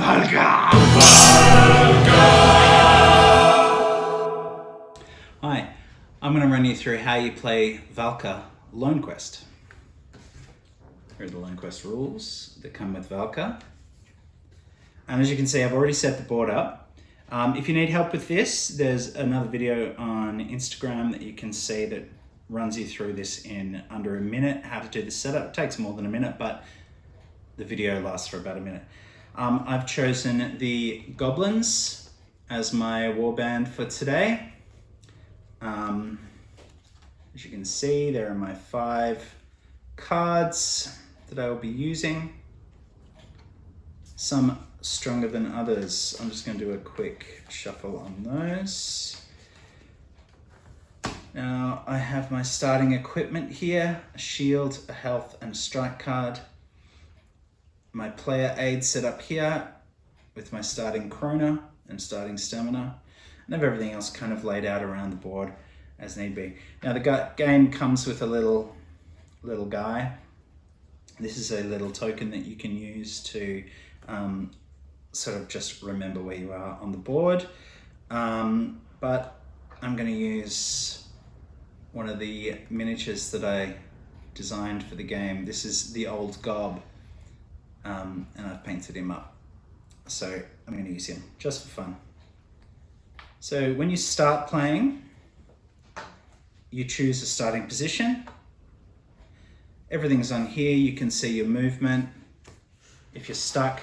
Valka! Hi, I'm going to run you through how you play Valka Lonquest. Here are the Lonequest rules that come with Valka. And as you can see, I've already set the board up. If you need help with this, there's another video on Instagram that you can see that runs you through this in under a minute, how to do the setup. It takes more than a minute, but the video lasts for about a minute. I've chosen the goblins as my warband for today. As you can see, there are my 5 cards that I will be using. Some stronger than others. I'm just going to do a quick shuffle on those. Now I have my starting equipment here, a shield, a health and a strike card. My player aid set up here with my starting Krona and starting stamina. And I have everything else kind of laid out around the board as need be. Now the game comes with a little guy. This is a little token that you can use to sort of just remember where you are on the board. But I'm going to use one of the miniatures that I designed for the game. This is the old Gob, and I've painted him up. So I'm going to use him just for fun. So when you start playing, you choose a starting position. Everything's on here. You can see your movement. If you're stuck,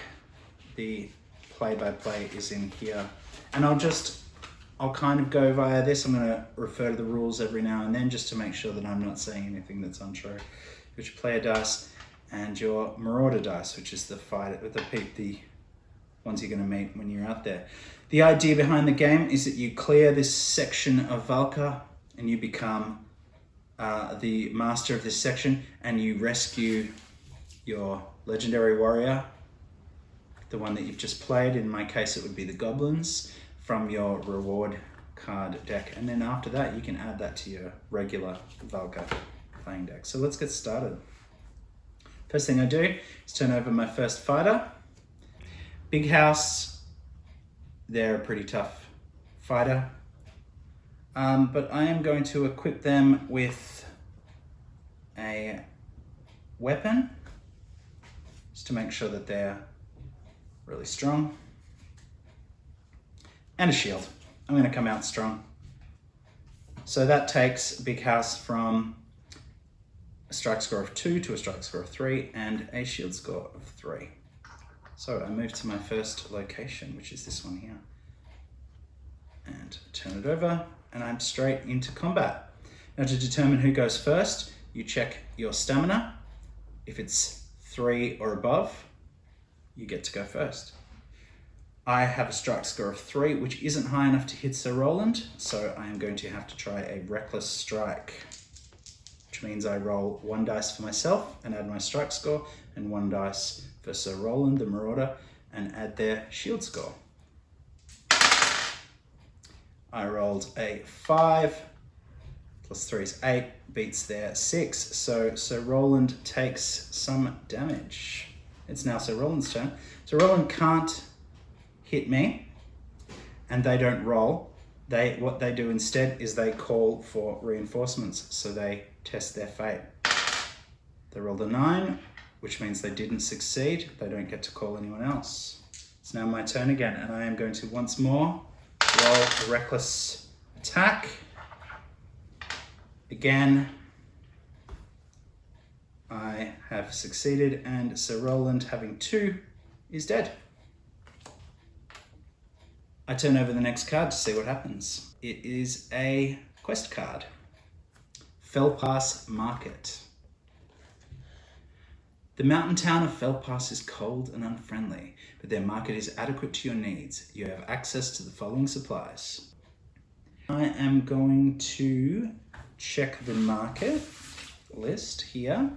the play-by-play is in here. And I'll kind of go via this. I'm going to refer to the rules every now and then just to make sure that I'm not saying anything that's untrue. Which your player dice and your marauder dice, which is the ones you're going to meet when you're out there. The idea behind the game is that you clear this section of Valka and you become the master of this section, and you rescue your legendary warrior, the one that you've just played. In my case, it would be the goblins, from your reward card deck. And then after that, you can add that to your regular Valka playing deck. So let's get started. First thing I do is turn over my first fighter. Big House, they're a pretty tough fighter. But I am going to equip them with a weapon, just to make sure that they're really strong. And a shield. I'm going to come out strong. So that takes Big House from a strike score of 2 to a strike score of 3 and a shield score of 3. So I move to my first location, which is this one here. And turn it over, and I'm straight into combat. Now to determine who goes first, you check your stamina. If it's 3 or above, you get to go first. I have a strike score of 3, which isn't high enough to hit Sir Roland, so I am going to have to try a reckless strike, which means I roll 1 dice for myself and add my strike score, and 1 dice for Sir Roland, the Marauder, and add their shield score. I rolled a 5, plus 3 is 8, beats their 6, so Sir Roland takes some damage. It's now Sir Roland's turn. Sir Roland can't hit me, and they don't roll. What they do instead is they call for reinforcements, so they test their fate. They rolled a 9, which means they didn't succeed. They don't get to call anyone else. It's now my turn again, and I am going to once more roll a reckless attack. Again, I have succeeded, and Sir Roland, having 2, is dead. I turn over the next card to see what happens. It is a quest card. Fellpass Market. The mountain town of Fellpass is cold and unfriendly, but their market is adequate to your needs. You have access to the following supplies. I am going to check the market list here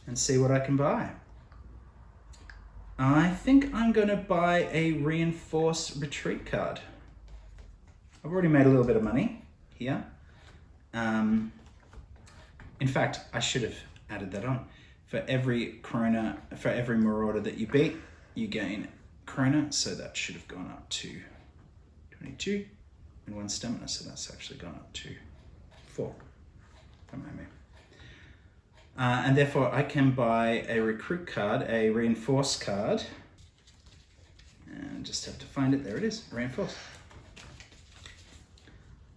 and see what I can buy. I think I'm going to buy a reinforce retreat card. I've already made a little bit of money here. In fact, I should have added that on. For every Krona, for every Marauder that you beat, you gain krona, so that should have gone up to 22, and 1 stamina, so that's actually gone up to 4. Remind me. And therefore I can buy a recruit card, a reinforce card, and just have to find it. There it is, reinforce.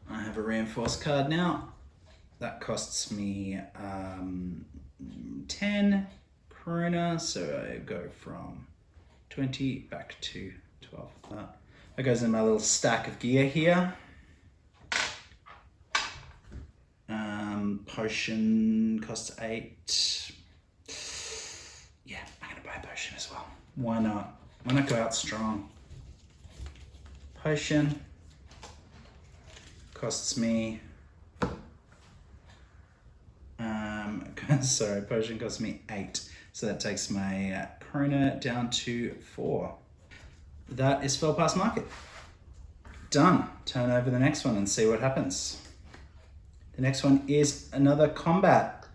I have a reinforce card now. That costs me 10 krona, so I go from 20 back to 12. That goes in my little stack of gear here. Potion costs 8. Yeah, I'm gonna buy a potion as well. Why not? Why not go out strong? Potion costs me, sorry, potion costs me 8. So that takes my krona down to 4. That is Fell Past Market. Done. Turn over the next one and see what happens. The next one is another combat.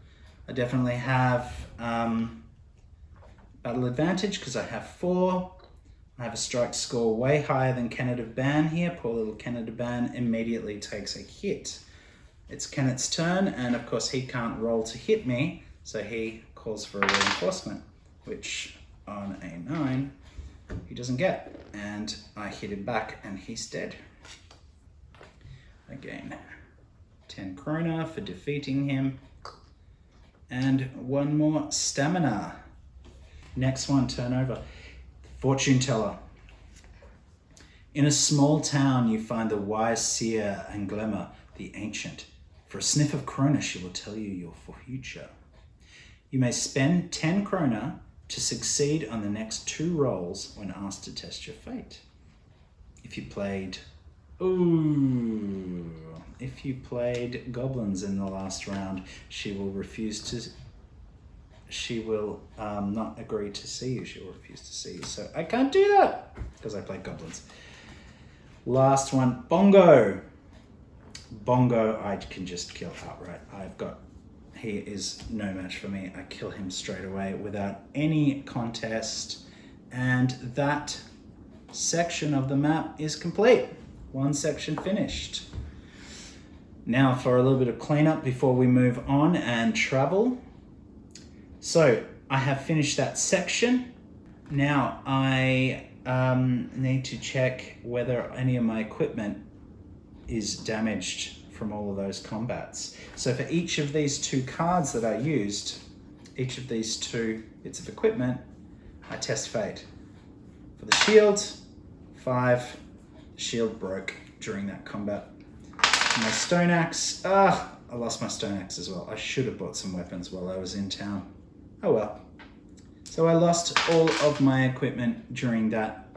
I definitely have battle advantage because I have 4. I have a strike score way higher than Kenneth of Ban here. Poor little Kenneth of Ban immediately takes a hit. It's Kenneth's turn, and of course he can't roll to hit me, so he calls for a reinforcement, which on a 9 he doesn't get. And I hit him back and he's dead. Again. 10 krona for defeating him, and 1 more stamina. Next one, turn over. Fortune teller. In a small town you find the wise seer Anglema, the ancient. For a sniff of krona she will tell you your future. You may spend 10 krona to succeed on the next 2 rolls when asked to test your fate. If you played goblins in the last round, she will not agree to see you. She will refuse to see you. So I can't do that because I played goblins. Last one, Bongo. Bongo, I can just kill outright. He is no match for me. I kill him straight away without any contest. And that section of the map is complete. 1 section finished. Now for a little bit of cleanup before we move on and travel. So I have finished that section. Now I need to check whether any of my equipment is damaged from all of those combats. So for each of these 2 cards that I used, each of these 2 bits of equipment, I test fate. For the shield, 5, the shield broke during that combat. My stone axe, I lost my stone axe as well. I should have bought some weapons while I was in town. Oh well. So I lost all of my equipment during that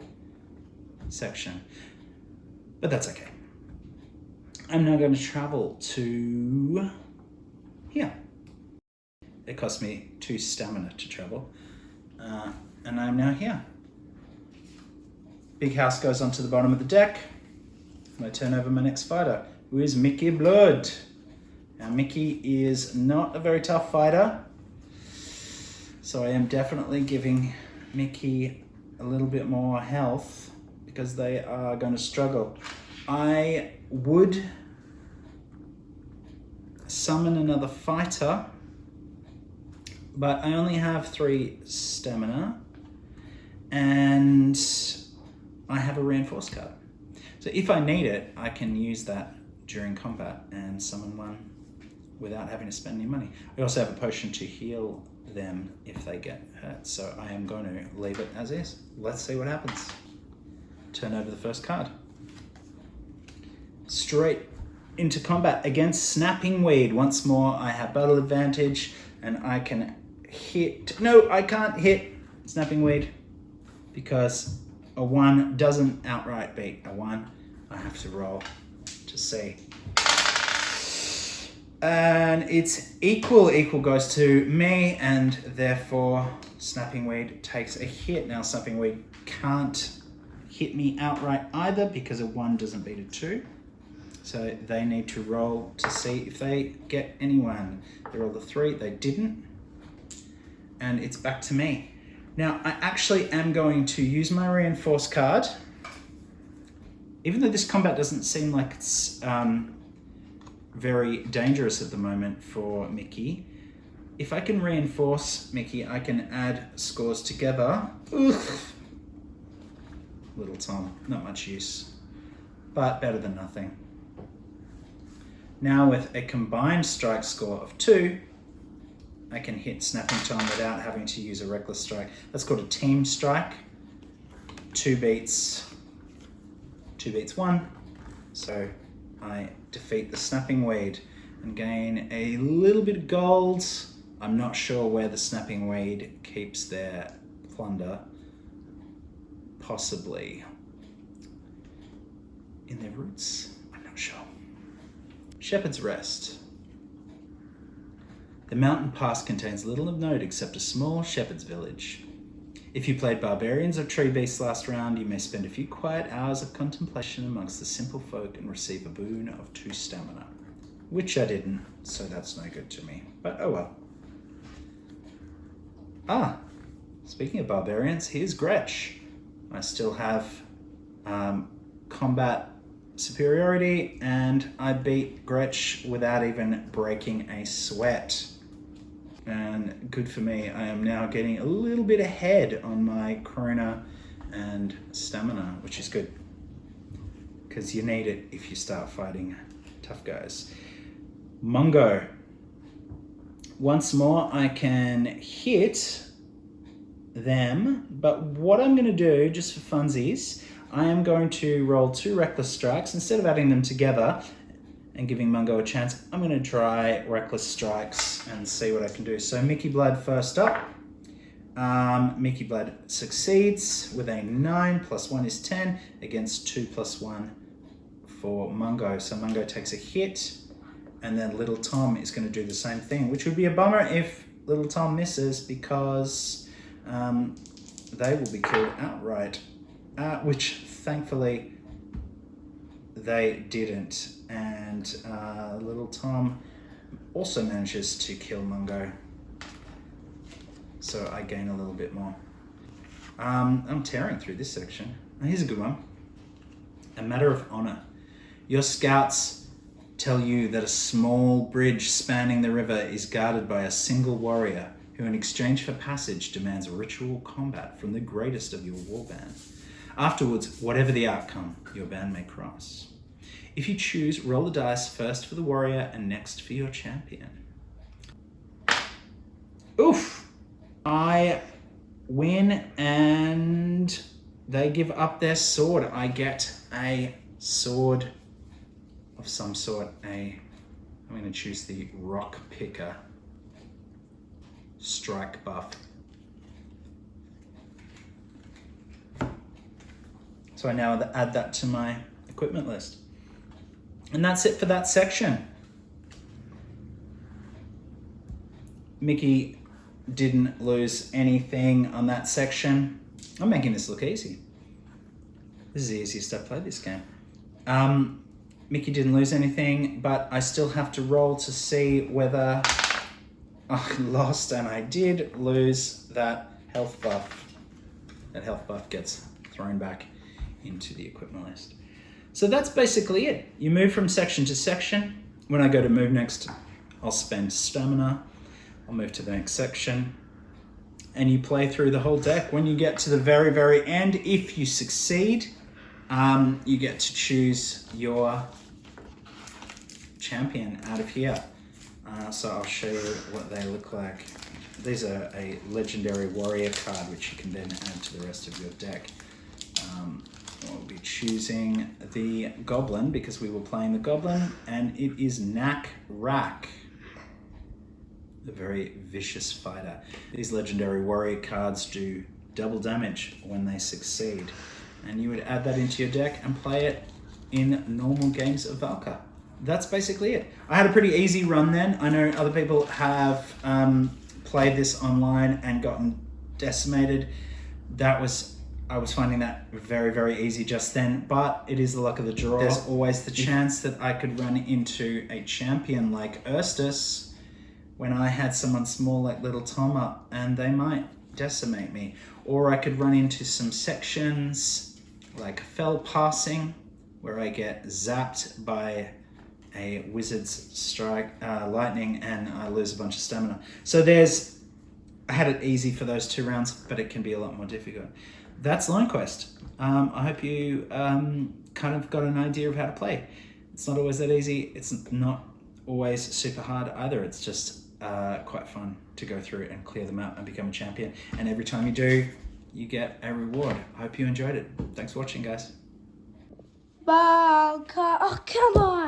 section, but that's okay. I'm now going to travel to here. It cost me 2 stamina to travel, and I'm now here. Big house goes onto the bottom of the deck, and I turn over my next fighter, who is Mickey Blood. Now Mickey is not a very tough fighter, so I am definitely giving Mickey a little bit more health because they are going to struggle. I would summon another fighter, but I only have 3 stamina and I have a reinforced card. So if I need it, I can use that during combat and summon one without having to spend any money. I also have a potion to heal them if they get hurt, so I am going to leave it as is. Let's see what happens. Turn over the first card. Straight into combat against Snapping Weed. Once more, I have battle advantage and I can hit. No, I can't hit Snapping Weed because a 1 doesn't outright beat a 1. I have to roll to see. And it's equal. Equal goes to me, and therefore Snapping Weed takes a hit. Now Snapping Weed can't hit me outright either because a 1 doesn't beat a 2. So they need to roll to see if they get anyone. They rolled a 3, they didn't. And it's back to me. Now, I actually am going to use my reinforced card. Even though this combat doesn't seem like it's very dangerous at the moment for Mickey, if I can reinforce Mickey, I can add scores together. Oof. Little Tom, not much use, but better than nothing. Now with a combined strike score of 2, I can hit Snapping Tom without having to use a reckless strike. That's called a team strike. 2 beats 1. So I defeat the Snapping Weed and gain a little bit of gold. I'm not sure where the Snapping Weed keeps their plunder. Possibly in their roots. I'm not sure. Shepherd's Rest. The mountain pass contains little of note except a small shepherd's village. If you played Barbarians or Tree Beasts last round, you may spend a few quiet hours of contemplation amongst the simple folk and receive a boon of 2 stamina. Which I didn't, so that's no good to me. But oh well. Ah, speaking of Barbarians, here's Gretsch. I still have combat superiority, and I beat Gretsch without even breaking a sweat. And good for me, I am now getting a little bit ahead on my Krona and stamina, which is good, because you need it if you start fighting tough guys. Mungo. Once more, I can hit them, but what I'm going to do, just for funsies, I am going to roll 2 reckless strikes. Instead of adding them together and giving Mungo a chance, I'm going to try reckless strikes and see what I can do. So Mickey Blood first up. Mickey Blood succeeds with a 9, plus 1 is 10, against 2 plus 1 for Mungo. So Mungo takes a hit, and then Little Tom is going to do the same thing, which would be a bummer if Little Tom misses, because they will be killed outright, which thankfully they didn't. And Little Tom also manages to kill Mungo, so I gain a little bit more. I'm tearing through this section. Here's a good one. A matter of honor. Your scouts tell you that a small bridge spanning the river is guarded by a single warrior who, in exchange for passage, demands ritual combat from the greatest of your warband. Afterwards, whatever the outcome, your band may cross. If you choose, roll the dice first for the warrior and next for your champion. Oof! I win and they give up their sword. I get a sword of some sort. I'm going to choose the Rock Picker strike buff. So I now add that to my equipment list. And that's it for that section. Mickey didn't lose anything on that section. I'm making this look easy. This is the easiest I've played this game. Mickey didn't lose anything, but I still have to roll to see whether I lost, and I did lose that health buff. That health buff gets thrown back into the equipment list. So that's basically it. You move from section to section. When I go to move next, I'll spend stamina. I'll move to the next section. And you play through the whole deck. When you get to the very, very end, if you succeed, you get to choose your champion out of here. So I'll show you what they look like. These are a legendary warrior card, which you can then add to the rest of your deck. We'll be choosing the Goblin because we were playing the Goblin, and it is Knack Rack, a very vicious fighter. These legendary warrior cards do double damage when they succeed, and you would add that into your deck and play it in normal games of Valka. That's basically it. I had a pretty easy run then. I know other people have played this online and gotten decimated. I was finding that very, very easy just then, but it is the luck of the draw. There's always the chance that I could run into a champion like Eustace when I had someone small like Little Tom up, and they might decimate me. Or I could run into some sections like fell passing, where I get zapped by a wizard's strike, lightning, and I lose a bunch of stamina. So I had it easy for those 2 rounds, but it can be a lot more difficult. That's Lonequest. I hope you kind of got an idea of how to play. It's not always that easy. It's not always super hard either. It's just quite fun to go through and clear the map and become a champion. And every time you do, you get a reward. I hope you enjoyed it. Thanks for watching, guys. Valka, oh come on!